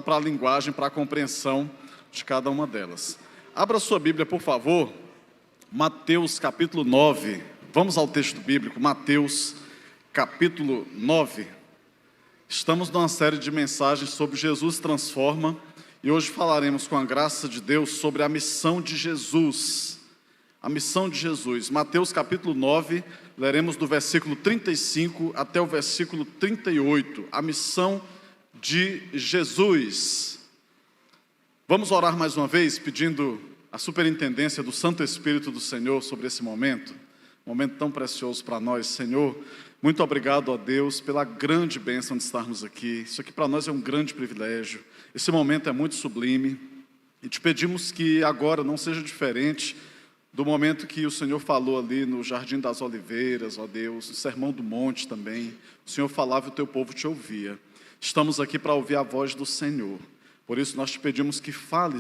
para a linguagem, para a compreensão de cada uma delas. Abra sua Bíblia, por favor, Mateus capítulo 9. Vamos ao texto bíblico, Mateus capítulo 9. Estamos numa série de mensagens sobre Jesus Transforma e hoje falaremos, com a graça de Deus, sobre a missão de Jesus. A missão de Jesus. Mateus capítulo 9, leremos do versículo 35 até o versículo 38. A missão de Jesus. Vamos orar mais uma vez, pedindo a superintendência do Santo Espírito do Senhor sobre esse momento. Um momento tão precioso para nós. Senhor, muito obrigado a Deus pela grande bênção de estarmos aqui. Isso aqui para nós é um grande privilégio. Esse momento é muito sublime. E te pedimos que agora não seja diferente do momento que o Senhor falou ali no Jardim das Oliveiras, ó Deus, no Sermão do Monte também. O Senhor falava e o teu povo te ouvia. Estamos aqui para ouvir a voz do Senhor. Por isso nós te pedimos que fale,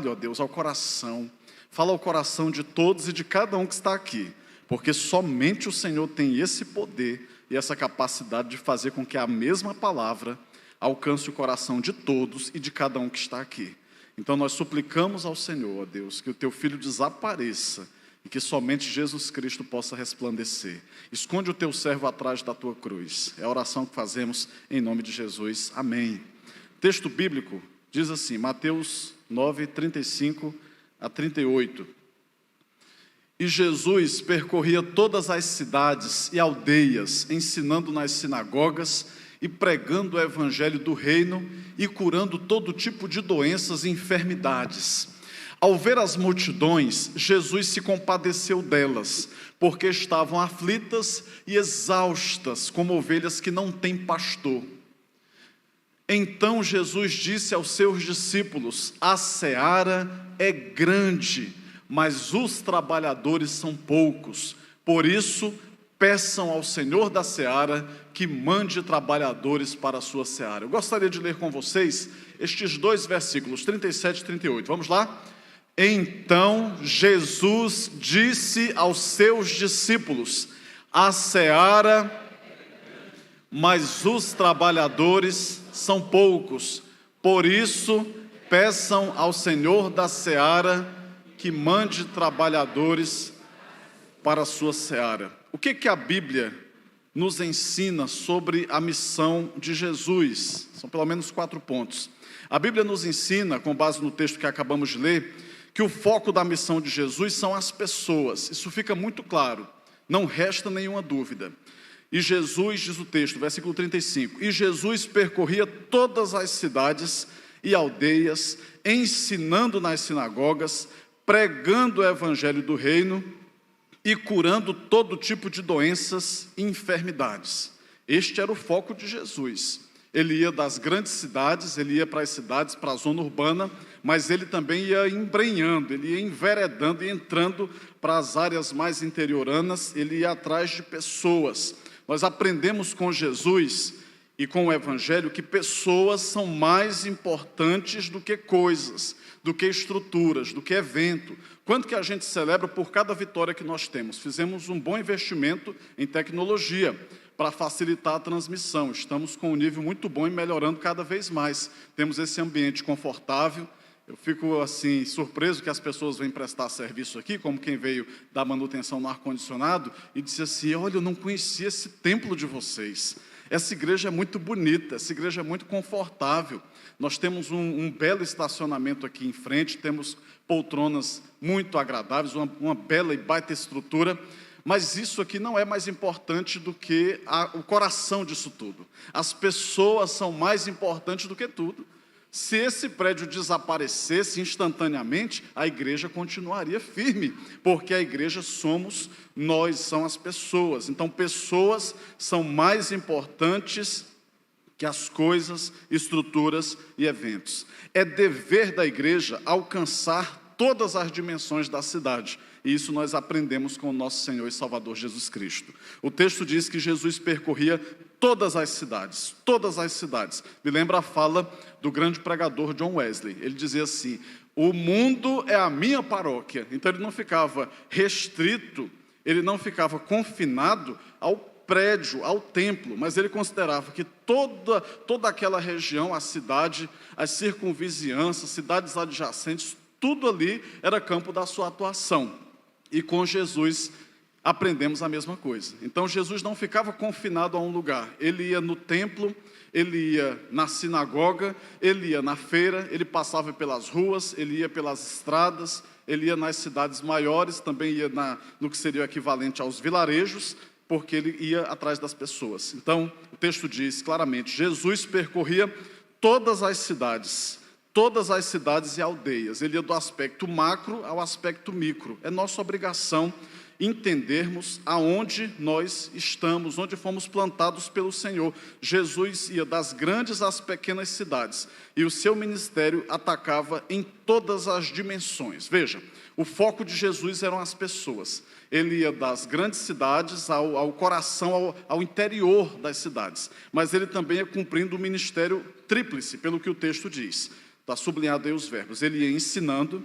ó Deus, ao coração. Fala ao coração de todos e de cada um que está aqui. Porque somente o Senhor tem esse poder e essa capacidade de fazer com que a mesma palavra alcance o coração de todos e de cada um que está aqui. Então nós suplicamos ao Senhor, ó Deus, que o teu Filho desapareça e que somente Jesus Cristo possa resplandecer. Esconde o teu servo atrás da tua cruz. É a oração que fazemos em nome de Jesus. Amém. Texto bíblico diz assim, Mateus 9, 35 a 38. E Jesus percorria todas as cidades e aldeias, ensinando nas sinagogas e pregando o evangelho do reino e curando todo tipo de doenças e enfermidades. Ao ver as multidões, Jesus se compadeceu delas, porque estavam aflitas e exaustas, como ovelhas que não têm pastor. Então Jesus disse aos seus discípulos: a seara é grande, mas os trabalhadores são poucos. Por isso, peçam ao Senhor da seara que mande trabalhadores para a sua seara. Eu gostaria de ler com vocês estes dois versículos, 37 e 38. Vamos lá? Então Jesus disse aos seus discípulos: a seara, mas os trabalhadores são poucos. Por isso, peçam ao Senhor da seara que mande trabalhadores para a sua seara. O que a Bíblia nos ensina sobre a missão de Jesus? São pelo menos 4 pontos. A Bíblia nos ensina, com base no texto que acabamos de ler, que o foco da missão de Jesus são as pessoas. Isso fica muito claro, não resta nenhuma dúvida. E Jesus, diz o texto, versículo 35, e Jesus percorria todas as cidades e aldeias, ensinando nas sinagogas, pregando o evangelho do reino e curando todo tipo de doenças e enfermidades. Este era o foco de Jesus. Ele ia das grandes cidades, ele ia para as cidades, para a zona urbana, mas ele também ia embrenhando, ele ia enveredando e entrando para as áreas mais interioranas, ele ia atrás de pessoas. Nós aprendemos com Jesus e com o Evangelho que pessoas são mais importantes do que coisas, do que estruturas, do que evento. Quanto que a gente celebra por cada vitória que nós temos? Fizemos um bom investimento em tecnologia para facilitar a transmissão. Estamos com um nível muito bom e melhorando cada vez mais. Temos esse ambiente confortável. Eu fico assim surpreso que as pessoas vêm prestar serviço aqui, como quem veio dar manutenção no ar-condicionado, e disse assim: olha, eu não conhecia esse templo de vocês. Essa igreja é muito bonita, essa igreja é muito confortável. Nós temos um belo estacionamento aqui em frente, temos poltronas muito agradáveis, uma bela e baita estrutura, mas isso aqui não é mais importante do que o coração disso tudo. As pessoas são mais importantes do que tudo. Se esse prédio desaparecesse instantaneamente, a igreja continuaria firme, porque a igreja somos nós, são as pessoas. Então, pessoas são mais importantes que as coisas, estruturas e eventos. É dever da igreja alcançar todas as dimensões da cidade. E isso nós aprendemos com o nosso Senhor e Salvador Jesus Cristo. O texto diz que Jesus percorria todas as cidades, todas as cidades. Me lembra a fala do grande pregador John Wesley. Ele dizia assim: o mundo é a minha paróquia. Então ele não ficava restrito, ele não ficava confinado ao prédio, ao templo, mas ele considerava que toda aquela região, a cidade, as circunvizinhanças, cidades adjacentes, tudo ali era campo da sua atuação. E com Jesus aprendemos a mesma coisa. Então Jesus não ficava confinado a um lugar, ele ia no templo, ele ia na sinagoga, ele ia na feira, ele passava pelas ruas, ele ia pelas estradas, ele ia nas cidades maiores, também ia no que seria o equivalente aos vilarejos, porque ele ia atrás das pessoas. Então, o texto diz claramente, Jesus percorria todas as cidades e aldeias. Ele ia do aspecto macro ao aspecto micro. É nossa obrigação entendermos aonde nós estamos, onde fomos plantados pelo Senhor. Jesus ia das grandes às pequenas cidades, e o seu ministério atacava em todas as dimensões. Veja, o foco de Jesus eram as pessoas. Ele ia das grandes cidades ao coração, ao interior das cidades, mas ele também ia cumprindo o ministério tríplice, pelo que o texto diz. Está sublinhado aí os verbos. Ele ia ensinando,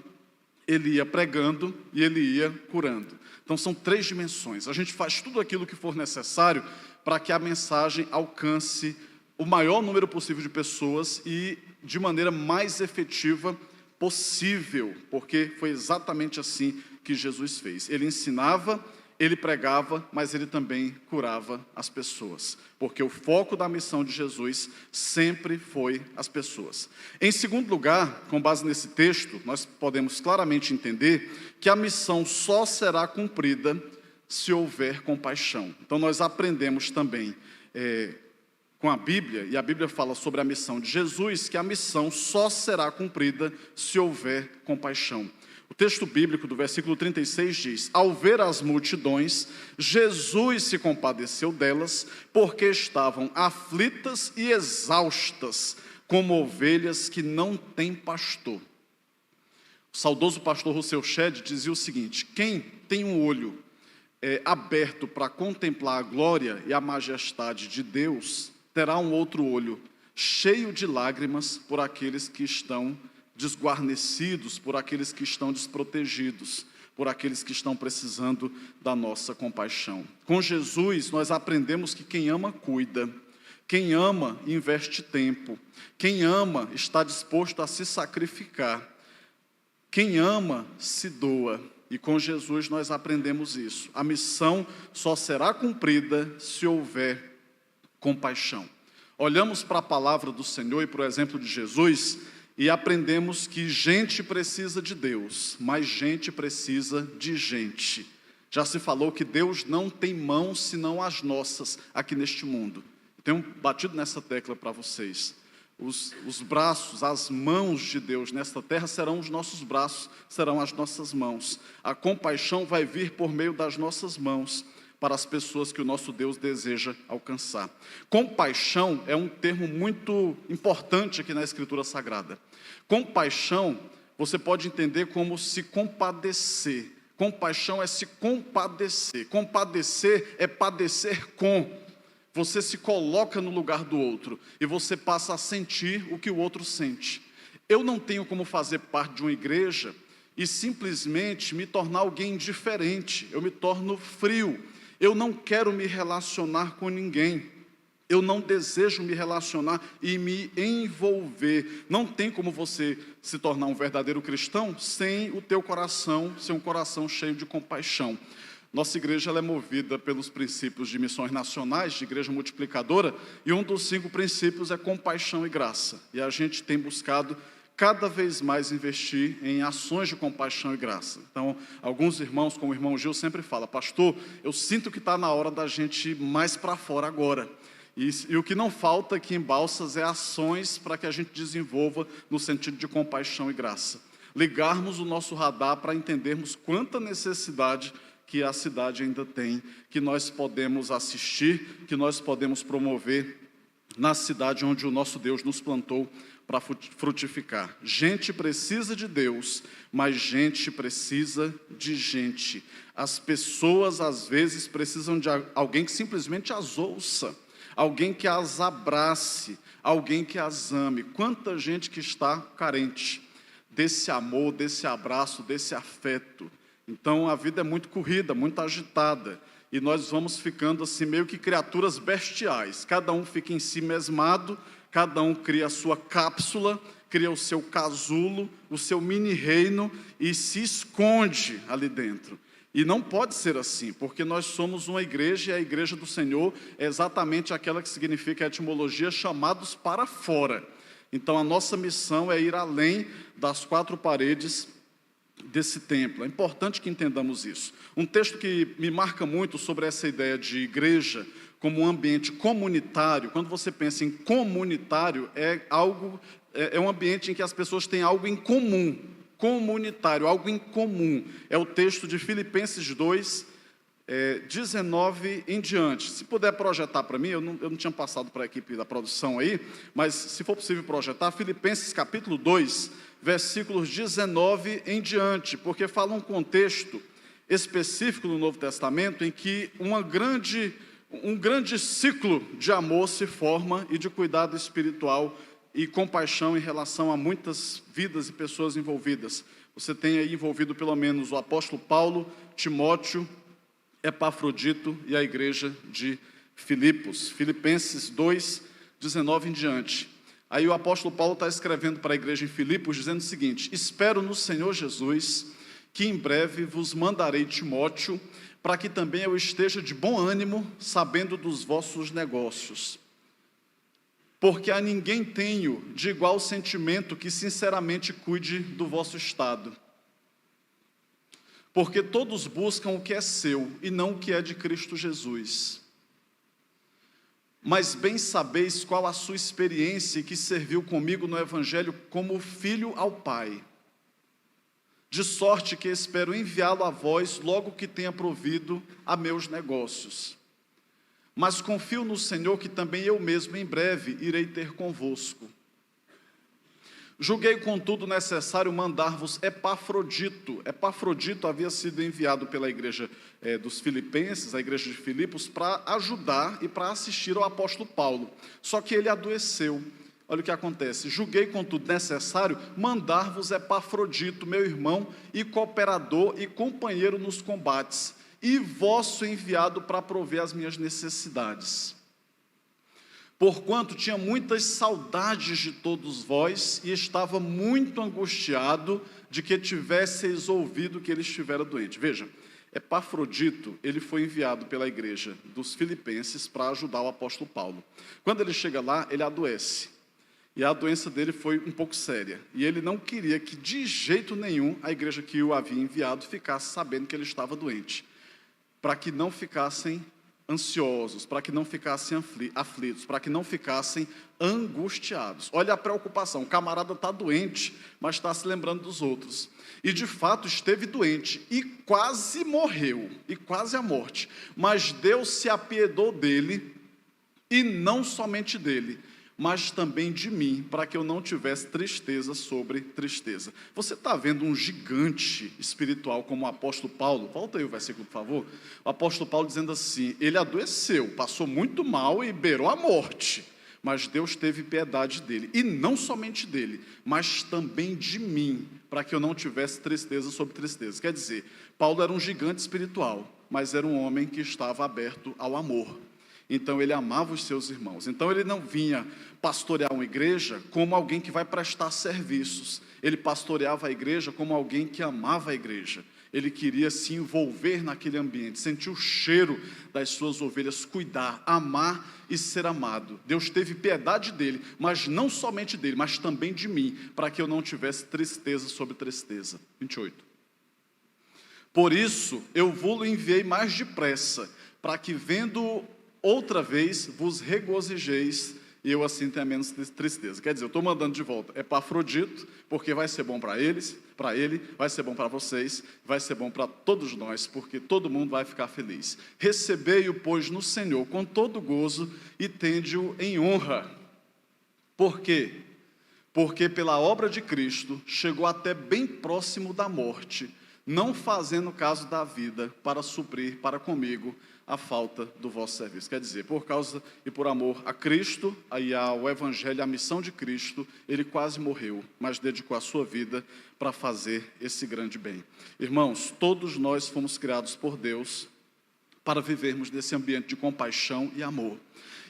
ele ia pregando e ele ia curando. Então são 3 dimensões. A gente faz tudo aquilo que for necessário para que a mensagem alcance o maior número possível de pessoas e de maneira mais efetiva possível, porque foi exatamente assim que Jesus fez. Ele ensinava, ele pregava, mas ele também curava as pessoas, porque o foco da missão de Jesus sempre foi as pessoas. Em segundo lugar, com base nesse texto, nós podemos claramente entender que a missão só será cumprida se houver compaixão. Então nós aprendemos também com a Bíblia, e a Bíblia fala sobre a missão de Jesus, que a missão só será cumprida se houver compaixão. O texto bíblico do versículo 36 diz: ao ver as multidões, Jesus se compadeceu delas, porque estavam aflitas e exaustas, como ovelhas que não têm pastor. O saudoso pastor Rousseau Shedd dizia o seguinte: quem tem um olho aberto para contemplar a glória e a majestade de Deus, terá um outro olho cheio de lágrimas por aqueles que estão desguarnecidos, por aqueles que estão desprotegidos, por aqueles que estão precisando da nossa compaixão. Com Jesus, nós aprendemos que quem ama, cuida. Quem ama, investe tempo. Quem ama, está disposto a se sacrificar. Quem ama, se doa. E com Jesus nós aprendemos isso. A missão só será cumprida se houver compaixão. Olhamos para a palavra do Senhor e para o exemplo de Jesus e aprendemos que gente precisa de Deus, mas gente precisa de gente. Já se falou que Deus não tem mãos senão as nossas aqui neste mundo. Tenho batido nessa tecla para vocês. Os braços, as mãos de Deus nesta terra serão os nossos braços, serão as nossas mãos. A compaixão vai vir por meio das nossas mãos para as pessoas que o nosso Deus deseja alcançar. Compaixão é um termo muito importante aqui na Escritura Sagrada. Compaixão, você pode entender como se compadecer. Compaixão é se compadecer. Compadecer é padecer com. Você se coloca no lugar do outro e você passa a sentir o que o outro sente. Eu não tenho como fazer parte de uma igreja e simplesmente me tornar alguém diferente. Eu me torno frio. Eu não quero me relacionar com ninguém. Eu não desejo me relacionar e me envolver. Não tem como você se tornar um verdadeiro cristão sem o teu coração ser um coração cheio de compaixão. Nossa igreja ela é movida pelos princípios de missões nacionais, de igreja multiplicadora, e um dos 5 princípios é compaixão e graça. E a gente tem buscado cada vez mais investir em ações de compaixão e graça. Então, alguns irmãos, como o irmão Gil, sempre fala: pastor, eu sinto que está na hora da gente ir mais para fora agora. E o que não falta aqui em Balsas é ações para que a gente desenvolva no sentido de compaixão e graça. Ligarmos o nosso radar para entendermos quanta necessidade que a cidade ainda tem, que nós podemos assistir, que nós podemos promover na cidade onde o nosso Deus nos plantou para frutificar. Gente precisa de Deus, mas gente precisa de gente. As pessoas, às vezes, precisam de alguém que simplesmente as ouça, alguém que as abrace, alguém que as ame. Quanta gente que está carente desse amor, desse abraço, desse afeto. Então, a vida é muito corrida, muito agitada. e nós vamos ficando assim meio que criaturas bestiais. Cada um fica em si mesmado, cada um cria a sua cápsula, cria o seu casulo, o seu mini-reino e se esconde ali dentro. E não pode ser assim, porque nós somos uma igreja e a igreja do Senhor é exatamente aquela que significa a etimologia chamados para fora. Então a nossa missão é ir além das quatro paredes desse templo. É importante que entendamos isso. Um texto que me marca muito sobre essa ideia de igreja como um ambiente comunitário. Quando você pensa em comunitário, é um ambiente em que as pessoas têm algo em comum. Comunitário, algo em comum. É o texto de Filipenses 2, 19 em diante. Se puder projetar para mim, eu não tinha passado para a equipe da produção aí, mas se for possível projetar, Filipenses capítulo 2, versículos 19 em diante, porque fala um contexto específico no Novo Testamento em que um grande ciclo de amor se forma e de cuidado espiritual e compaixão em relação a muitas vidas e pessoas envolvidas. Você tem aí envolvido pelo menos o apóstolo Paulo, Timóteo, Epafrodito e a igreja de Filipos. Filipenses 2, 19 em diante. Aí o apóstolo Paulo está escrevendo para a igreja em Filipos, dizendo o seguinte: espero no Senhor Jesus, que em breve vos mandarei Timóteo, para que também eu esteja de bom ânimo, sabendo dos vossos negócios. Porque a ninguém tenho de igual sentimento que sinceramente cuide do vosso estado. Porque todos buscam o que é seu, e não o que é de Cristo Jesus. Mas bem sabeis qual a sua experiência que serviu comigo no Evangelho como filho ao Pai. De sorte que espero enviá-lo a vós logo que tenha provido a meus negócios. Mas confio no Senhor que também eu mesmo em breve irei ter convosco. Julguei, contudo, necessário mandar-vos Epafrodito. Epafrodito havia sido enviado pela igreja dos Filipenses, a igreja de Filipos, para ajudar e para assistir ao apóstolo Paulo. Só que ele adoeceu. Olha o que acontece. Julguei, contudo, necessário mandar-vos Epafrodito, meu irmão e cooperador e companheiro nos combates, e vosso enviado para prover as minhas necessidades. Porquanto tinha muitas saudades de todos vós e estava muito angustiado de que tivesseis ouvido que ele estivera doente. Veja, Epafrodito, ele foi enviado pela igreja dos Filipenses para ajudar o apóstolo Paulo. Quando ele chega lá, ele adoece. E a doença dele foi um pouco séria. E ele não queria que de jeito nenhum a igreja que o havia enviado ficasse sabendo que ele estava doente. Para que não ficassem ansiosos, para que não ficassem aflitos, para que não ficassem angustiados. Olha a preocupação, o camarada está doente, mas está se lembrando dos outros. E de fato esteve doente, e quase morreu, e quase a morte. Mas Deus se apiedou dele, e não somente dele, mas também de mim, para que eu não tivesse tristeza sobre tristeza. Você está vendo um gigante espiritual como o apóstolo Paulo? Volta aí o versículo, por favor. O apóstolo Paulo dizendo assim, ele adoeceu, passou muito mal e beirou a morte, mas Deus teve piedade dele, e não somente dele, mas também de mim, para que eu não tivesse tristeza sobre tristeza. Quer dizer, Paulo era um gigante espiritual, mas era um homem que estava aberto ao amor. Então ele amava os seus irmãos. Então ele não vinha pastorear uma igreja como alguém que vai prestar serviços. Ele pastoreava a igreja como alguém que amava a igreja. Ele queria se envolver naquele ambiente, sentir o cheiro das suas ovelhas, cuidar, amar e ser amado. Deus teve piedade dele, mas não somente dele, mas também de mim, para que eu não tivesse tristeza sobre tristeza. 28. Por isso eu vou-lo enviei mais depressa, para que vendo outra vez vos regozijeis e eu assim tenha menos tristeza. Quer dizer, eu estou mandando de volta Epafrodito, porque vai ser bom para eles, para ele, vai ser bom para vocês, vai ser bom para todos nós, porque todo mundo vai ficar feliz. Recebei-o, pois, no Senhor com todo gozo e tende-o em honra. Por quê? Porque pela obra de Cristo chegou até bem próximo da morte, não fazendo caso da vida, para suprir para comigo a falta do vosso serviço. Quer dizer, por causa e por amor a Cristo, e ao Evangelho, a missão de Cristo, ele quase morreu, mas dedicou a sua vida para fazer esse grande bem. Irmãos, todos nós fomos criados por Deus para vivermos nesse ambiente de compaixão e amor.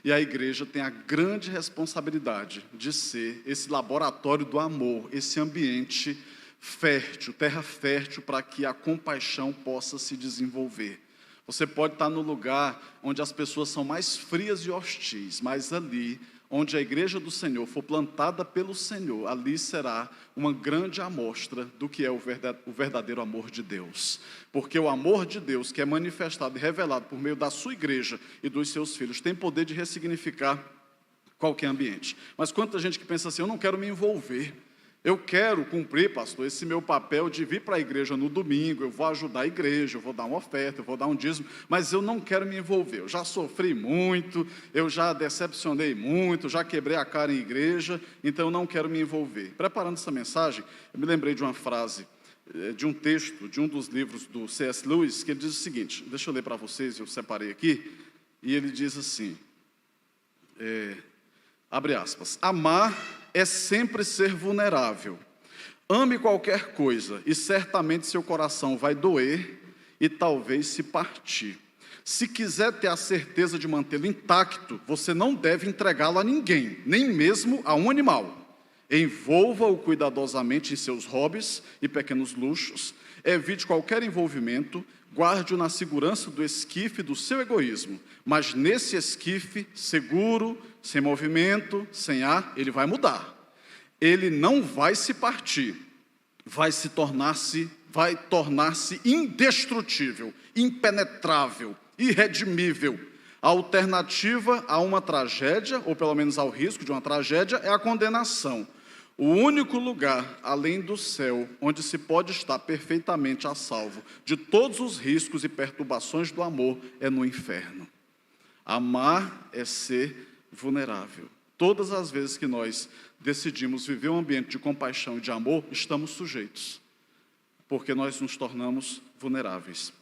E a igreja tem a grande responsabilidade de ser esse laboratório do amor, esse ambiente fértil, terra fértil, para que a compaixão possa se desenvolver. Você pode estar no lugar onde as pessoas são mais frias e hostis, mas ali, onde a igreja do Senhor for plantada pelo Senhor, ali será uma grande amostra do que é o verdadeiro amor de Deus. Porque o amor de Deus, que é manifestado e revelado por meio da sua igreja e dos seus filhos, tem poder de ressignificar qualquer ambiente. Mas quanta gente que pensa assim: eu não quero me envolver. Eu quero cumprir, pastor, esse meu papel de vir para a igreja no domingo, eu vou ajudar a igreja, eu vou dar uma oferta, eu vou dar um dízimo, mas eu não quero me envolver. Eu já sofri muito, eu já decepcionei muito, já quebrei a cara em igreja, então eu não quero me envolver. Preparando essa mensagem, eu me lembrei de uma frase, de um texto, de um dos livros do C.S. Lewis, que ele diz o seguinte, deixa eu ler para vocês, eu separei aqui, e ele diz assim, abre aspas, amar é sempre ser vulnerável. Ame qualquer coisa e certamente seu coração vai doer e talvez se partir. Se quiser ter a certeza de mantê-lo intacto, você não deve entregá-lo a ninguém, nem mesmo a um animal. Envolva-o cuidadosamente em seus hobbies e pequenos luxos, evite qualquer envolvimento, guarde-o na segurança do esquife do seu egoísmo, mas nesse esquife, seguro, sem movimento, sem ar, ele vai mudar. Ele não vai se partir, vai tornar-se indestrutível, impenetrável, irredimível. A alternativa a uma tragédia, ou pelo menos ao risco de uma tragédia, é a condenação. O único lugar, além do céu, onde se pode estar perfeitamente a salvo de todos os riscos e perturbações do amor, é no inferno. Amar é ser vulnerável. Todas as vezes que nós decidimos viver um ambiente de compaixão e de amor, estamos sujeitos, porque nós nos tornamos vulneráveis.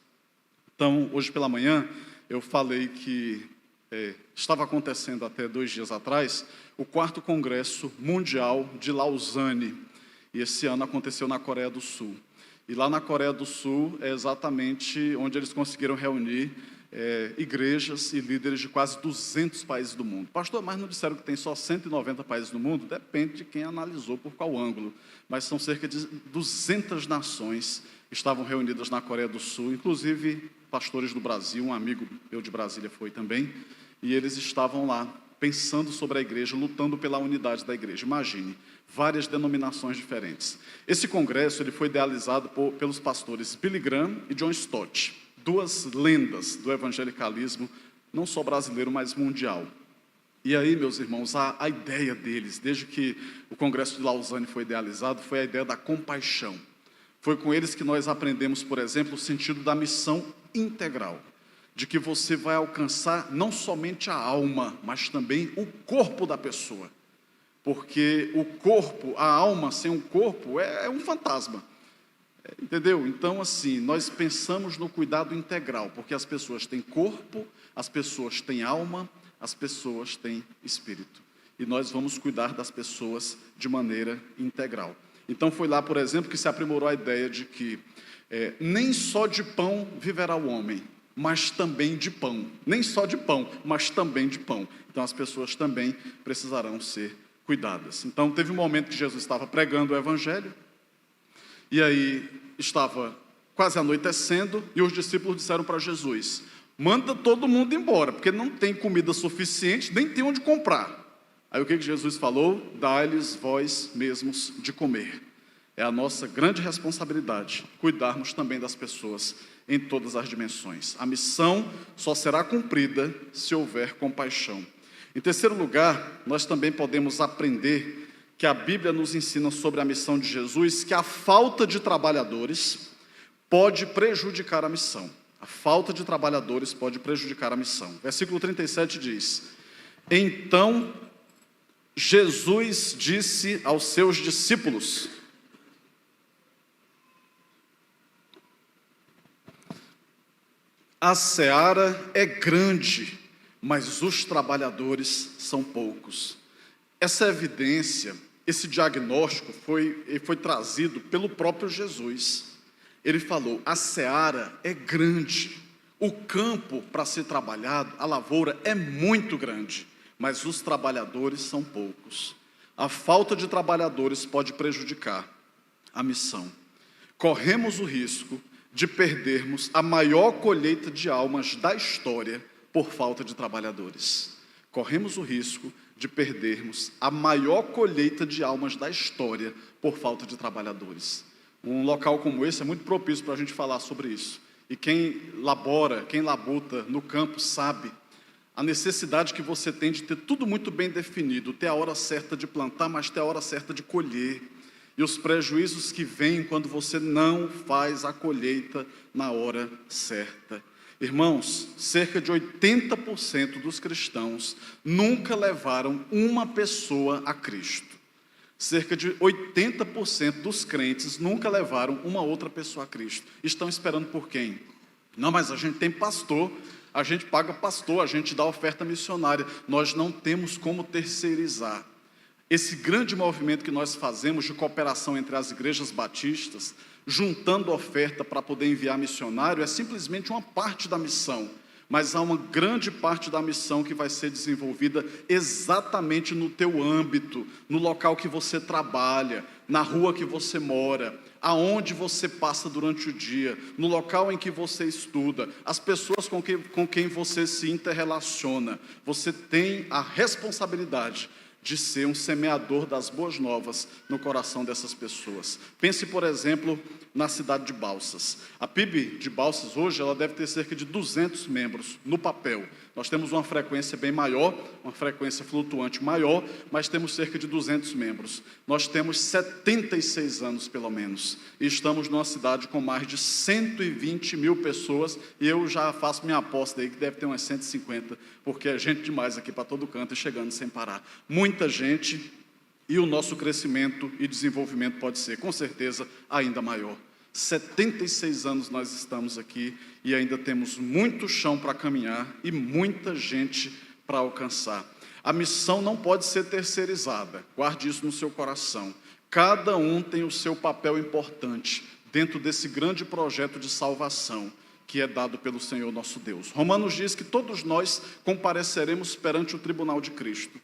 Então, hoje pela manhã, eu falei que estava acontecendo até 2 dias atrás, o 4º Congresso Mundial de Lausanne, e esse ano aconteceu na Coreia do Sul. E lá na Coreia do Sul é exatamente onde eles conseguiram reunir igrejas e líderes de quase 200 países do mundo. Pastor, mas não disseram que tem só 190 países no mundo? Depende de quem analisou por qual ângulo, mas são cerca de 200 nações que estavam reunidas na Coreia do Sul, inclusive pastores do Brasil, um amigo meu de Brasília foi também, e eles estavam lá pensando sobre a igreja, lutando pela unidade da igreja. Imagine, várias denominações diferentes. Esse congresso ele foi idealizado pelos pastores Billy Graham e John Stott, 2 lendas do evangelicalismo, não só brasileiro, mas mundial. E aí, meus irmãos, a ideia deles, desde que o Congresso de Lausanne foi idealizado, foi a ideia da compaixão. Foi com eles que nós aprendemos, por exemplo, o sentido da missão integral, de que você vai alcançar não somente a alma, mas também o corpo da pessoa. Porque o corpo, a alma sem um corpo é um fantasma. Entendeu? Então, assim, nós pensamos no cuidado integral, porque as pessoas têm corpo, as pessoas têm alma, as pessoas têm espírito. E nós vamos cuidar das pessoas de maneira integral. Então, foi lá, por exemplo, que se aprimorou a ideia de que nem só de pão viverá o homem, mas também de pão. Nem só de pão, mas também de pão. Então, as pessoas também precisarão ser cuidadas. Então, teve um momento que Jesus estava pregando o evangelho, e aí estava quase anoitecendo, e os discípulos disseram para Jesus: manda todo mundo embora, porque não tem comida suficiente, nem tem onde comprar. Aí o que Jesus falou? Dai-lhes vós mesmos de comer. É a nossa grande responsabilidade, cuidarmos também das pessoas em todas as dimensões. A missão só será cumprida se houver compaixão. Em terceiro lugar, nós também podemos aprender que a Bíblia nos ensina sobre a missão de Jesus, que a falta de trabalhadores pode prejudicar a missão. A falta de trabalhadores pode prejudicar a missão. Versículo 37 diz: então Jesus disse aos seus discípulos: a seara é grande, mas os trabalhadores são poucos. Essa evidência, esse diagnóstico foi trazido pelo próprio Jesus. Ele falou: a seara é grande, O campo para ser trabalhado, a lavoura é muito grande, mas os trabalhadores são poucos. A falta de trabalhadores pode prejudicar a missão. Corremos o risco de perdermos a maior colheita de almas da história por falta de trabalhadores. Corremos o risco de perdermos a maior colheita de almas da história por falta de trabalhadores. Um local como esse é muito propício para a gente falar sobre isso. E quem labora, quem labuta no campo sabe a necessidade que você tem de ter tudo muito bem definido, ter a hora certa de plantar, mas ter a hora certa de colher. E os prejuízos que vêm quando você não faz a colheita na hora certa. Irmãos, cerca de 80% dos cristãos nunca levaram uma pessoa a Cristo. Cerca de 80% dos crentes nunca levaram uma outra pessoa a Cristo. Estão esperando por quem? Não, mas a gente tem pastor, a gente paga pastor, a gente dá oferta missionária. Nós não temos como terceirizar. Esse grande movimento que nós fazemos de cooperação entre as igrejas batistas, juntando oferta para poder enviar missionário, é simplesmente uma parte da missão. Mas há uma grande parte da missão que vai ser desenvolvida exatamente no teu âmbito, no local que você trabalha, na rua que você mora, aonde você passa durante o dia, no local em que você estuda, as pessoas com quem você se interrelaciona. Você tem a responsabilidade de ser um semeador das boas novas no coração dessas pessoas. Pense, por exemplo, na cidade de Balsas. A PIB de Balsas hoje, ela deve ter cerca de 200 membros no papel. Nós temos uma frequência bem maior, uma frequência flutuante maior, mas temos cerca de 200 membros. Nós temos 76 anos, pelo menos, e estamos numa cidade com mais de 120 mil pessoas, e eu já faço minha aposta aí que deve ter umas 150, porque é gente demais aqui para todo canto e chegando sem parar. Muita gente, e o nosso crescimento e desenvolvimento pode ser, com certeza, ainda maior. 76 anos nós estamos aqui e ainda temos muito chão para caminhar e muita gente para alcançar. A missão não pode ser terceirizada, guarde isso no seu coração. Cada um tem o seu papel importante dentro desse grande projeto de salvação que é dado pelo Senhor nosso Deus. Romanos diz que todos nós compareceremos perante o tribunal de Cristo.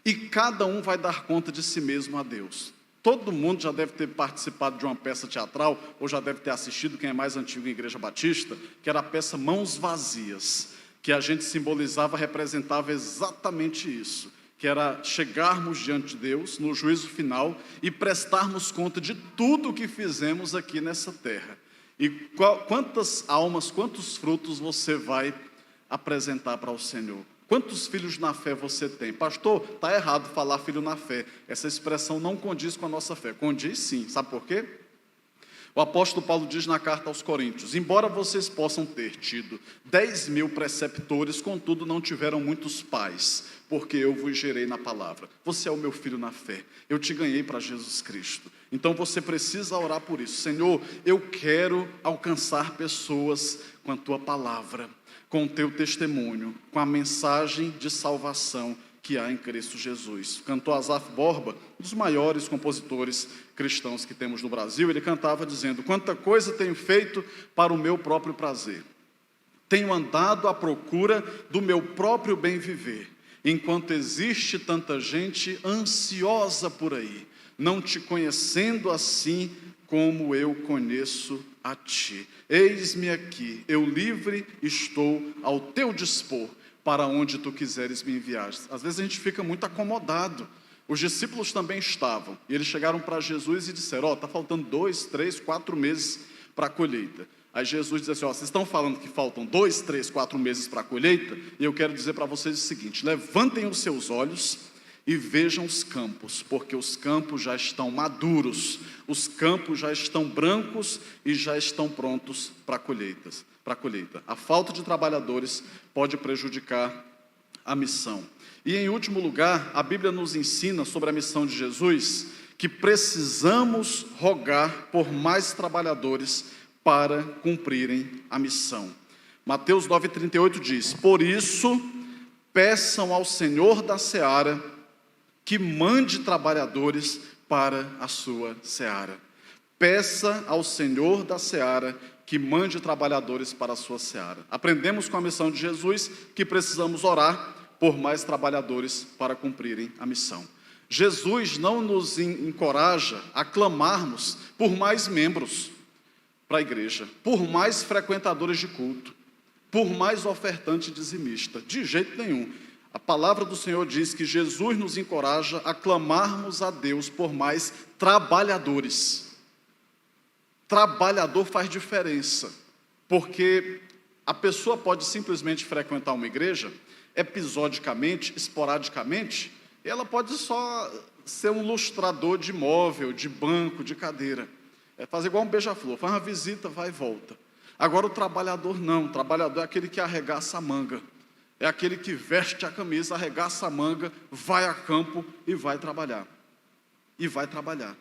E cada um vai dar conta de si mesmo a Deus. Todo mundo já deve ter participado de uma peça teatral, ou já deve ter assistido, quem é mais antigo em Igreja Batista, que era a peça Mãos Vazias, que a gente simbolizava, representava exatamente isso, que era chegarmos diante de Deus, no juízo final, e prestarmos conta de tudo o que fizemos aqui nessa terra. E quantas almas, quantos frutos você vai apresentar para o Senhor? Quantos filhos na fé você tem? Pastor, está errado falar filho na fé. Essa expressão não condiz com a nossa fé. Condiz sim. Sabe por quê? O apóstolo Paulo diz na carta aos Coríntios: embora vocês possam ter tido 10 mil preceptores, contudo não tiveram muitos pais, porque eu vos gerei na palavra. Você é o meu filho na fé. Eu te ganhei para Jesus Cristo. Então você precisa orar por isso. Senhor, eu quero alcançar pessoas com a tua palavra, com o teu testemunho, com a mensagem de salvação que há em Cristo Jesus. Cantor Asaf Borba, um dos maiores compositores cristãos que temos no Brasil, ele cantava dizendo: quanta coisa tenho feito para o meu próprio prazer. Tenho andado à procura do meu próprio bem viver, enquanto existe tanta gente ansiosa por aí, não te conhecendo assim como eu conheço a ti. Eis-me aqui, eu livre estou ao teu dispor, para onde tu quiseres me enviar. Às vezes a gente fica muito acomodado. Os discípulos também estavam, e eles chegaram para Jesus e disseram: está faltando 2, 3, 4 meses para a colheita. Aí Jesus disse assim: vocês estão falando que faltam 2, 3, 4 meses para a colheita, e eu quero dizer para vocês o seguinte: levantem os seus olhos e vejam os campos, porque os campos já estão maduros, os campos já estão brancos e já estão prontos para a colheita. A falta de trabalhadores pode prejudicar a missão. E em último lugar, a Bíblia nos ensina sobre a missão de Jesus, que precisamos rogar por mais trabalhadores para cumprirem a missão. Mateus 9,38 diz: por isso, peçam ao Senhor da seara que mande trabalhadores para a sua seara. Peça ao Senhor da seara que mande trabalhadores para a sua seara. Aprendemos com a missão de Jesus que precisamos orar por mais trabalhadores para cumprirem a missão. Jesus não nos encoraja a clamarmos por mais membros para a igreja, por mais frequentadores de culto, por mais ofertante dizimista, de jeito nenhum. A palavra do Senhor diz que Jesus nos encoraja a clamarmos a Deus por mais trabalhadores. Trabalhador faz diferença, porque a pessoa pode simplesmente frequentar uma igreja, episodicamente, esporadicamente, e ela pode só ser um lustrador de móvel, de banco, de cadeira. É fazer igual um beija-flor, faz uma visita, vai e volta. Agora o trabalhador não, o trabalhador é aquele que arregaça a manga, é aquele que veste a camisa, arregaça a manga, vai a campo e vai trabalhar. E vai trabalhar.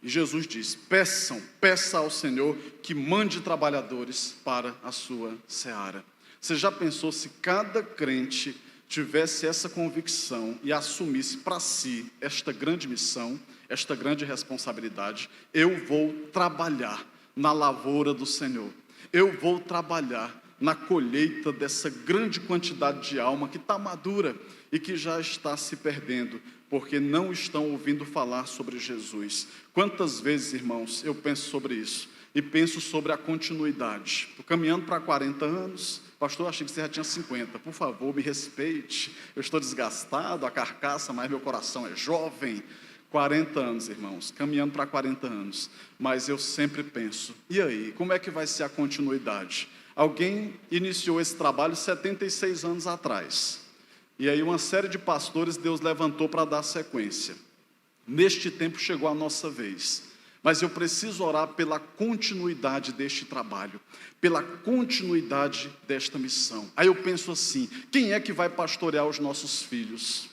E Jesus diz, peça ao Senhor que mande trabalhadores para a sua seara. Você já pensou se cada crente tivesse essa convicção e assumisse para si esta grande missão, esta grande responsabilidade? Eu vou trabalhar na lavoura do Senhor. Eu vou trabalhar na colheita dessa grande quantidade de alma que está madura e que já está se perdendo, porque não estão ouvindo falar sobre Jesus. Quantas vezes, irmãos, eu penso sobre isso, e penso sobre a continuidade. Estou caminhando para 40 anos, pastor, achei que você já tinha 50, por favor, me respeite, eu estou desgastado, a carcaça, mas meu coração é jovem. 40 anos, irmãos, caminhando para 40 anos, mas eu sempre penso, e aí, como é que vai ser a continuidade? Alguém iniciou esse trabalho 76 anos atrás, e aí uma série de pastores Deus levantou para dar sequência. Neste tempo chegou a nossa vez, mas eu preciso orar pela continuidade deste trabalho, pela continuidade desta missão. Aí eu penso assim, quem é que vai pastorear os nossos filhos?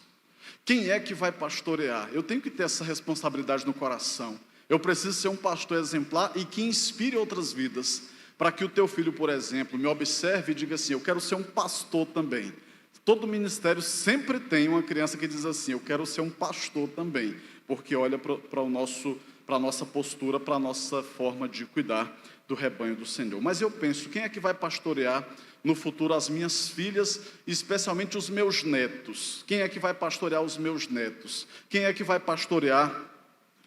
Quem é que vai pastorear? Eu tenho que ter essa responsabilidade no coração. Eu preciso ser um pastor exemplar e que inspire outras vidas, para que o teu filho, por exemplo, me observe e diga assim, eu quero ser um pastor também. Todo ministério sempre tem uma criança que diz assim, eu quero ser um pastor também, porque olha para a nossa postura, para a nossa forma de cuidar do rebanho do Senhor. Mas eu penso, quem é que vai pastorear no futuro as minhas filhas, especialmente os meus netos? Quem é que vai pastorear os meus netos? Quem é que vai pastorear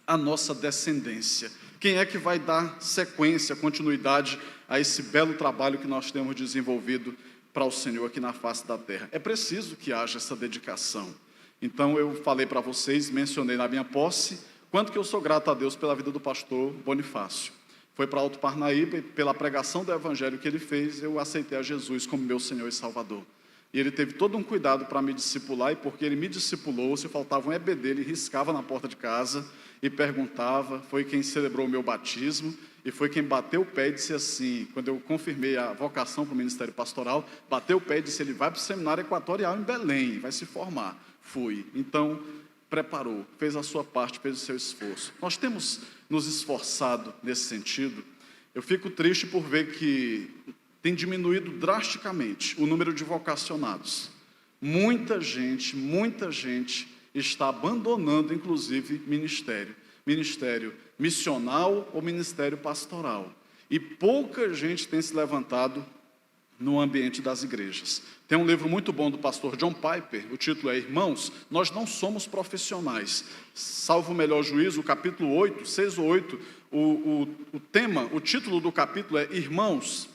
a nossa descendência? Quem é que vai dar sequência, continuidade a esse belo trabalho que nós temos desenvolvido para o Senhor aqui na face da terra? É preciso que haja essa dedicação. Então eu falei para vocês, mencionei na minha posse, quanto que eu sou grato a Deus pela vida do pastor Bonifácio. Foi para Alto Parnaíba e pela pregação do evangelho que ele fez, eu aceitei a Jesus como meu Senhor e Salvador. E ele teve todo um cuidado para me discipular, e porque ele me discipulou, se faltava um EBD, ele riscava na porta de casa e perguntava, foi quem celebrou o meu batismo, e foi quem bateu o pé e disse assim, quando eu confirmei a vocação para o ministério pastoral, bateu o pé e disse, ele vai para o seminário equatorial em Belém, vai se formar. Fui. Então, preparou, fez a sua parte, fez o seu esforço. Nós temos nos esforçado nesse sentido. Eu fico triste por ver que tem diminuído drasticamente o número de vocacionados. Muita gente está abandonando, inclusive, ministério missional ou ministério pastoral. E pouca gente tem se levantado no ambiente das igrejas. Tem um livro muito bom do pastor John Piper, o título é Irmãos, nós não somos profissionais. Salvo o melhor juízo, o capítulo 8, 6 ou 8, o título do capítulo é Irmãos,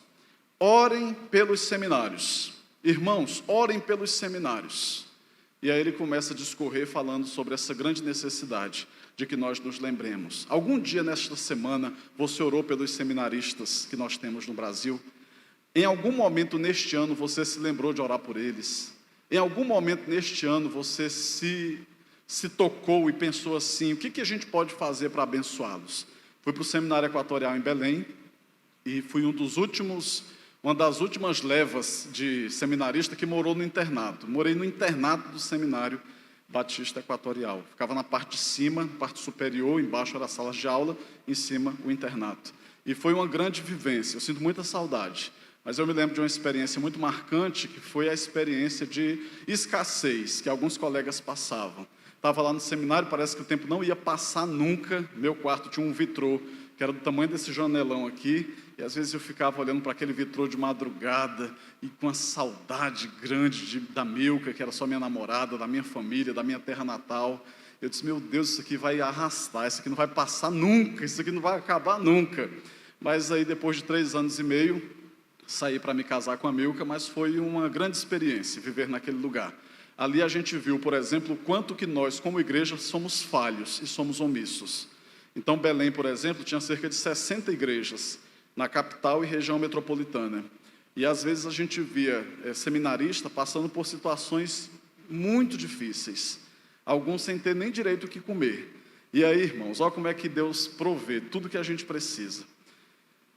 orem pelos seminários. Irmãos, orem pelos seminários. E aí ele começa a discorrer falando sobre essa grande necessidade de que nós nos lembremos. Algum dia nesta semana você orou pelos seminaristas que nós temos no Brasil? Em algum momento neste ano você se lembrou de orar por eles? Em algum momento neste ano você se tocou e pensou assim, o que a gente pode fazer para abençoá-los? Fui para o seminário equatorial em Belém e fui uma das últimas levas de seminarista que morou no internato. Morei no internato do seminário Batista Equatorial. Ficava na parte de cima, parte superior, embaixo era as salas de aula, em cima o internato. E foi uma grande vivência, eu sinto muita saudade. Mas eu me lembro de uma experiência muito marcante, que foi a experiência de escassez, que alguns colegas passavam. Estava lá no seminário, parece que o tempo não ia passar nunca. Meu quarto tinha um vitrô que era do tamanho desse janelão aqui, e às vezes eu ficava olhando para aquele vitrô de madrugada, e com uma saudade grande da Milka, que era só minha namorada, da minha família, da minha terra natal. Eu disse, meu Deus, isso aqui vai arrastar, isso aqui não vai passar nunca, isso aqui não vai acabar nunca. Mas aí, depois de 3 anos e meio, saí para me casar com a Milka, mas foi uma grande experiência viver naquele lugar. Ali a gente viu, por exemplo, o quanto que nós, como igreja, somos falhos e somos omissos. Então, Belém, por exemplo, tinha cerca de 60 igrejas na capital e região metropolitana. E às vezes a gente via seminarista passando por situações muito difíceis, alguns sem ter nem direito o que comer. E aí, irmãos, olha como é que Deus provê tudo que a gente precisa.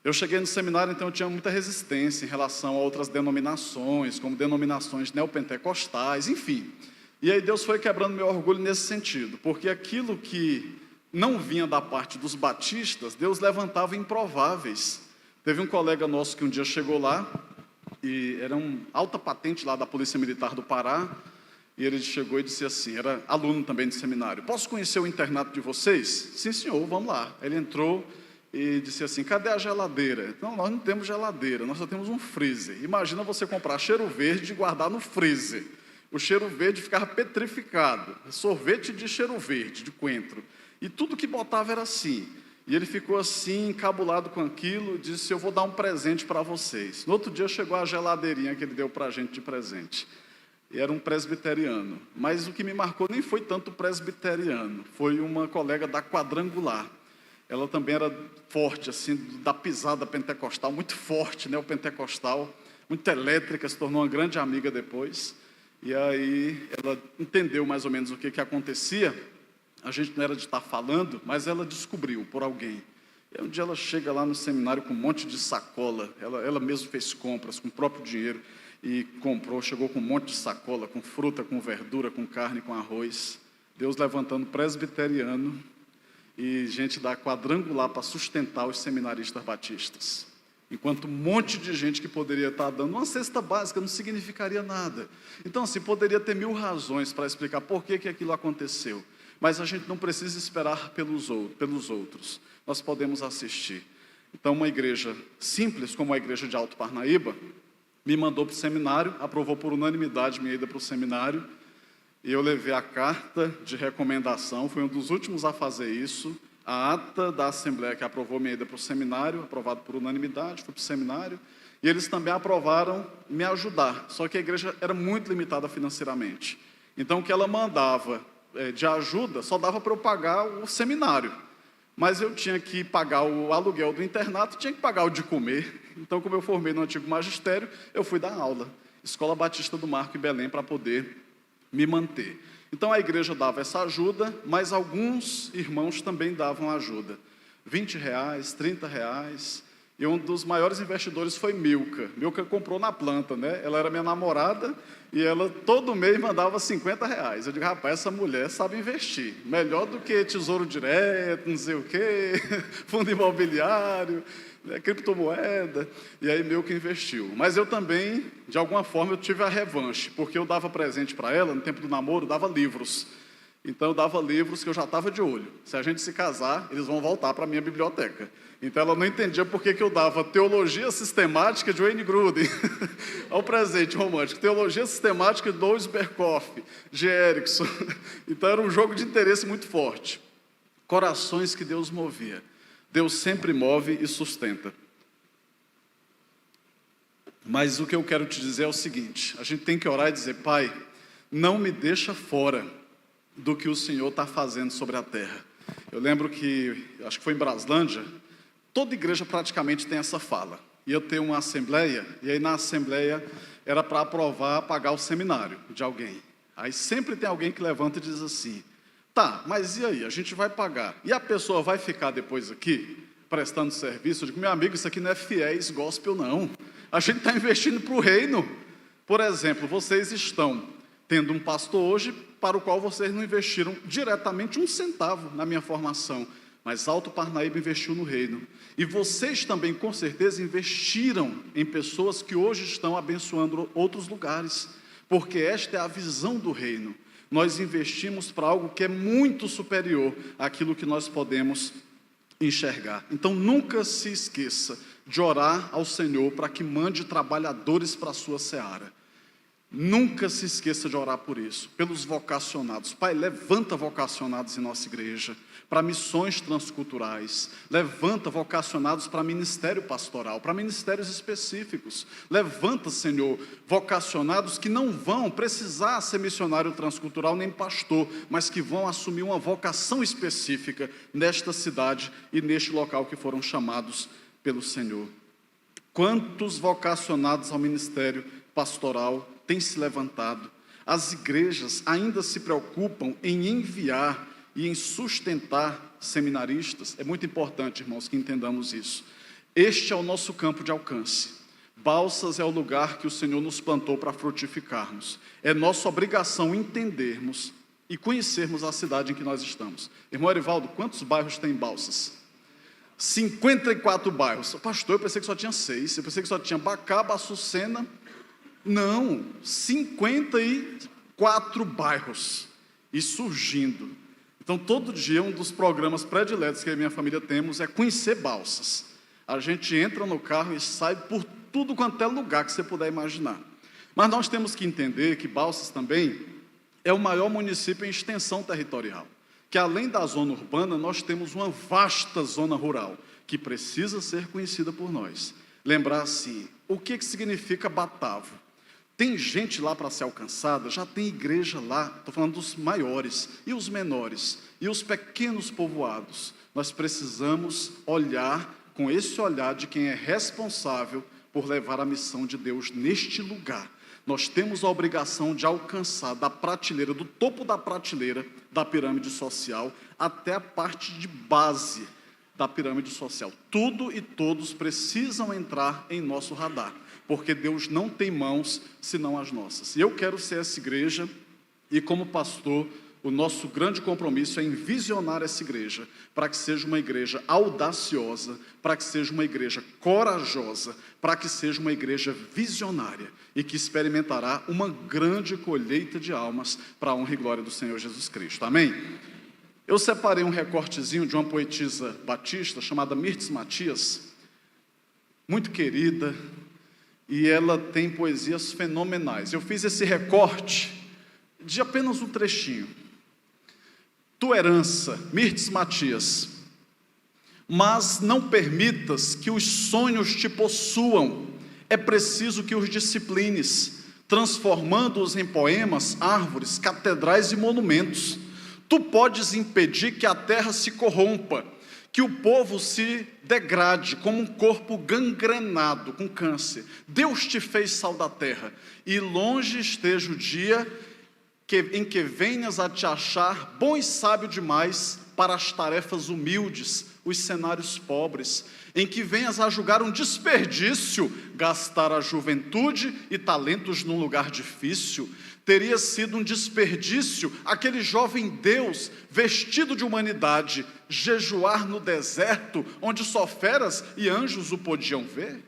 Eu cheguei no seminário, então eu tinha muita resistência em relação a outras denominações, como denominações neopentecostais, enfim. E aí Deus foi quebrando meu orgulho nesse sentido, porque aquilo que não vinha da parte dos batistas, Deus levantava improváveis. Teve um colega nosso que um dia chegou lá, e era um alta patente lá da Polícia Militar do Pará, e ele chegou e disse assim, era aluno também de seminário, posso conhecer o internato de vocês? Sim, senhor, vamos lá. Ele entrou e disse assim, cadê a geladeira? Não, nós não temos geladeira, nós só temos um freezer. Imagina você comprar cheiro verde e guardar no freezer. O cheiro verde ficava petrificado, sorvete de cheiro verde, de coentro. E tudo que botava era assim. E ele ficou assim, encabulado com aquilo, disse, eu vou dar um presente para vocês. No outro dia chegou a geladeirinha que ele deu para a gente de presente. E era um presbiteriano. Mas o que me marcou nem foi tanto presbiteriano, foi uma colega da Quadrangular. Ela também era forte, assim, da pisada pentecostal, muito forte, né, o pentecostal, muito elétrica, se tornou uma grande amiga depois. E aí ela entendeu mais ou menos o que acontecia. A gente não era de estar falando, mas ela descobriu por alguém. E um dia ela chega lá no seminário com um monte de sacola, ela mesma fez compras com o próprio dinheiro, e comprou, chegou com um monte de sacola, com fruta, com verdura, com carne, com arroz. Deus levantando presbiteriano, e gente da Quadrangular para sustentar os seminaristas batistas. Enquanto um monte de gente que poderia estar dando uma cesta básica não significaria nada. Então, assim, poderia ter 1000 razões para explicar por que aquilo aconteceu. Mas a gente não precisa esperar pelos outros. Nós podemos assistir. Então, uma igreja simples, como a igreja de Alto Parnaíba, me mandou para o seminário, aprovou por unanimidade minha ida para o seminário, e eu levei a carta de recomendação, fui um dos últimos a fazer isso, a ata da Assembleia que aprovou minha ida para o seminário, aprovado por unanimidade, fui para o seminário, e eles também aprovaram me ajudar, só que a igreja era muito limitada financeiramente. Então, o que ela mandava de ajuda, só dava para eu pagar o seminário, mas eu tinha que pagar o aluguel do internato, tinha que pagar o de comer. Então, como eu formei no antigo magistério, eu fui dar aula, Escola Batista do Marco em Belém, para poder me manter. Então a igreja dava essa ajuda, mas alguns irmãos também davam ajuda, R$20, R$30, e um dos maiores investidores foi Milka. Milka comprou na planta, né? Ela era minha namorada, e ela todo mês mandava R$50. Eu digo, rapaz, essa mulher sabe investir, melhor do que tesouro direto, não sei o quê, fundo imobiliário, criptomoeda. E aí Milka investiu. Mas eu também, de alguma forma, eu tive a revanche, porque eu dava presente para ela, no tempo do namoro, dava livros. Então eu dava livros que eu já estava de olho. Se a gente se casar, eles vão voltar para a minha biblioteca. Então ela não entendia por que eu dava Teologia Sistemática de Wayne Grudem. Olha o presente romântico. Teologia Sistemática de Louis Berkhoff, de Erickson. Então era um jogo de interesse muito forte. Corações que Deus movia. Deus sempre move e sustenta. Mas o que eu quero te dizer é o seguinte, a gente tem que orar e dizer, Pai, não me deixa fora do que o Senhor está fazendo sobre a terra. Eu lembro que, acho que foi em Braslândia, toda igreja praticamente tem essa fala. Ia ter uma assembleia, e aí na assembleia era para aprovar, pagar o seminário de alguém. Aí sempre tem alguém que levanta e diz assim, tá, mas e aí, a gente vai pagar, e a pessoa vai ficar depois aqui, prestando serviço? Eu digo, meu amigo, isso aqui não é fiéis gospel não, a gente está investindo para o reino. Por exemplo, vocês estão tendo um pastor hoje, para o qual vocês não investiram diretamente um centavo na minha formação, mas Alto Parnaíba investiu no reino, e vocês também com certeza investiram em pessoas que hoje estão abençoando outros lugares, porque esta é a visão do reino. Nós investimos para algo que é muito superior àquilo que nós podemos enxergar. Então nunca se esqueça de orar ao Senhor para que mande trabalhadores para a sua seara. Nunca se esqueça de orar por isso, pelos vocacionados. Pai, levanta vocacionados em nossa igreja, para missões transculturais. Levanta vocacionados para ministério pastoral, para ministérios específicos. Levanta, Senhor, vocacionados que não vão precisar ser missionário transcultural nem pastor, mas que vão assumir uma vocação específica nesta cidade e neste local que foram chamados pelo Senhor. Quantos vocacionados ao ministério pastoral têm se levantado? As igrejas ainda se preocupam em enviar e em sustentar seminaristas. É muito importante, irmãos, que entendamos isso. Este é o nosso campo de alcance. Balsas é o lugar que o Senhor nos plantou para frutificarmos. É nossa obrigação entendermos e conhecermos a cidade em que nós estamos. Irmão Erivaldo, quantos bairros tem em Balsas? 54 bairros. Pastor, eu pensei que só tinha 6. Eu pensei que só tinha Bacaba, Açucena. Não, 54 bairros. E surgindo. Então, todo dia, um dos programas prediletos que a minha família temos é conhecer Balsas. A gente entra no carro e sai por tudo quanto é lugar que você puder imaginar. Mas nós temos que entender que Balsas também é o maior município em extensão territorial. Que além da zona urbana, nós temos uma vasta zona rural, que precisa ser conhecida por nós. Lembrar assim, o que significa Batavo? Tem gente lá para ser alcançada, já tem igreja lá, estou falando dos maiores, e os menores, e os pequenos povoados. Nós precisamos olhar com esse olhar de quem é responsável por levar a missão de Deus neste lugar. Nós temos a obrigação de alcançar da prateleira, do topo da prateleira da pirâmide social, até a parte de base da pirâmide social. Tudo e todos precisam entrar em nosso radar, porque Deus não tem mãos senão as nossas. E eu quero ser essa igreja, e como pastor, o nosso grande compromisso é envisionar essa igreja, para que seja uma igreja audaciosa, para que seja uma igreja corajosa, para que seja uma igreja visionária, e que experimentará uma grande colheita de almas para a honra e glória do Senhor Jesus Cristo. Amém? Eu separei um recortezinho de uma poetisa batista, chamada Mirtes Matias, muito querida, e ela tem poesias fenomenais. Eu fiz esse recorte de apenas um trechinho. Tua herança, Mirtes Matias, mas não permitas que os sonhos te possuam, é preciso que os disciplines, transformando-os em poemas, árvores, catedrais e monumentos. Tu podes impedir que a terra se corrompa, que o povo se degrade como um corpo gangrenado com câncer. Deus te fez sal da terra, e longe esteja o dia em que venhas a te achar bom e sábio demais para as tarefas humildes, os cenários pobres, em que venhas a julgar um desperdício gastar a juventude e talentos num lugar difícil. Teria sido um desperdício aquele jovem Deus, vestido de humanidade, jejuar no deserto, onde só feras e anjos o podiam ver?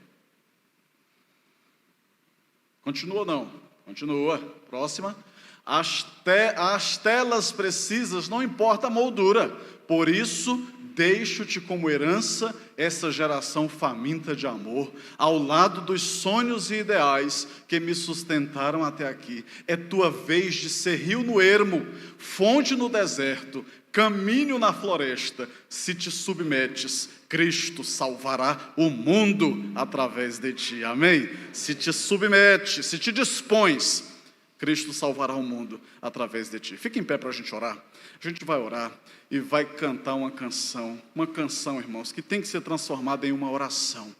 Continua ou não? Continua. Próxima. As telas precisas, não importa a moldura, por isso deixo-te como herança essa geração faminta de amor, ao lado dos sonhos e ideais que me sustentaram até aqui. É tua vez de ser rio no ermo, fonte no deserto, caminho na floresta. Se te submetes, Cristo salvará o mundo através de ti. Amém? Se te submetes, se te dispões, Cristo salvará o mundo através de ti. Fica em pé para a gente orar. A gente vai orar e vai cantar uma canção, irmãos, que tem que ser transformada em uma oração.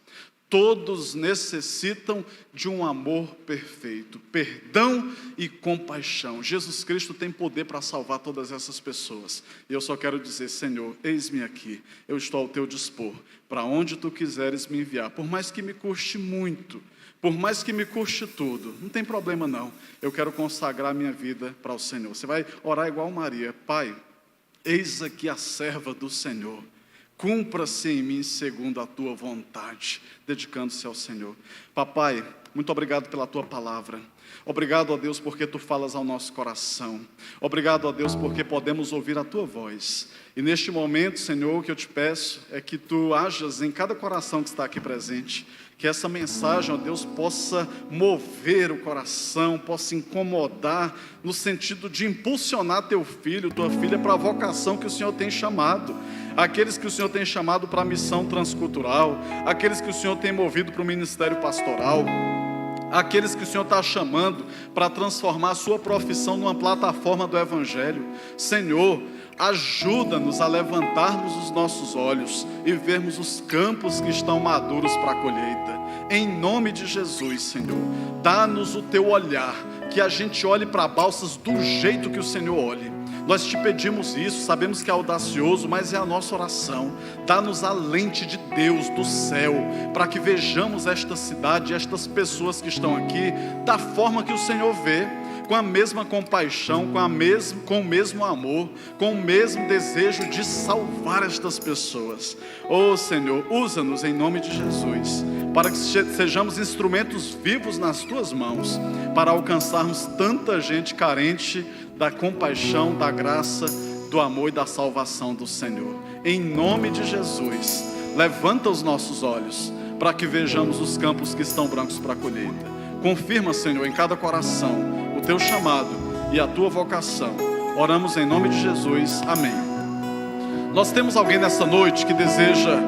Todos necessitam de um amor perfeito, perdão e compaixão. Jesus Cristo tem poder para salvar todas essas pessoas. E eu só quero dizer, Senhor, eis-me aqui, eu estou ao teu dispor, para onde tu quiseres me enviar, por mais que me custe muito, por mais que me custe tudo, não tem problema não, eu quero consagrar minha vida para o Senhor. Você vai orar igual Maria: Pai, eis aqui a serva do Senhor, cumpra-se em mim segundo a tua vontade, dedicando-se ao Senhor. Papai, Muito obrigado pela tua palavra. Obrigado, ó Deus, porque tu falas ao nosso coração. Obrigado, ó Deus, porque podemos ouvir a tua voz. E neste momento, Senhor, o que eu te peço é que tu hajas em cada coração que está aqui presente. Que essa mensagem, ó Deus, possa mover o coração, possa incomodar, no sentido de impulsionar teu filho, tua filha, para a vocação que o Senhor tem chamado. Aqueles que o Senhor tem chamado para a missão transcultural, aqueles que o Senhor tem movido para o ministério pastoral, aqueles que o Senhor está chamando para transformar a sua profissão numa plataforma do Evangelho. Senhor, ajuda-nos a levantarmos os nossos olhos e vermos os campos que estão maduros para a colheita. Em nome de Jesus, Senhor, dá-nos o teu olhar, que a gente olhe para Balsas do jeito que o Senhor olhe. Nós te pedimos isso, sabemos que é audacioso, mas é a nossa oração. Dá-nos a lente de Deus, do céu, para que vejamos esta cidade, estas pessoas que estão aqui, da forma que o Senhor vê, com a mesma compaixão, com o mesmo amor, com o mesmo desejo de salvar estas pessoas. Oh Senhor, usa-nos em nome de Jesus, para que sejamos instrumentos vivos nas tuas mãos, para alcançarmos tanta gente carente da compaixão, da graça, do amor e da salvação do Senhor. Em nome de Jesus, levanta os nossos olhos para que vejamos os campos que estão brancos para a colheita. Confirma, Senhor, em cada coração o teu chamado e a tua vocação. Oramos em nome de Jesus. Amém. Nós temos alguém nessa noite que deseja